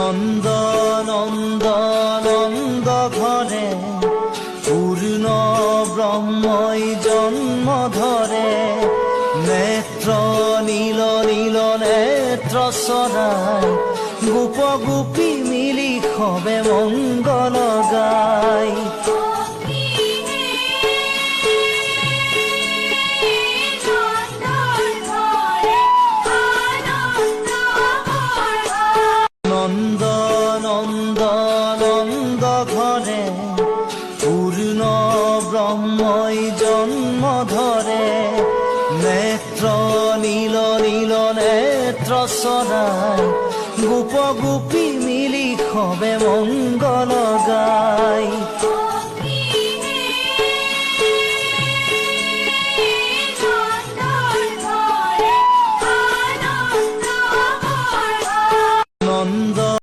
নন্দ ঘরে পূর্ণ ব্রহ্মই জন্ম ধরে। নেত্র নীল নীল নেত্র সরাই গোপ গোপী মিলি খবে মঙ্গল গাই। নন্দ ঘরে পূর্ণ ব্রহ্মই জন্ম ধরে। নেত্র নীল নীল নেত্র সরাই গোপ গোপী মিলি খবে মঙ্গল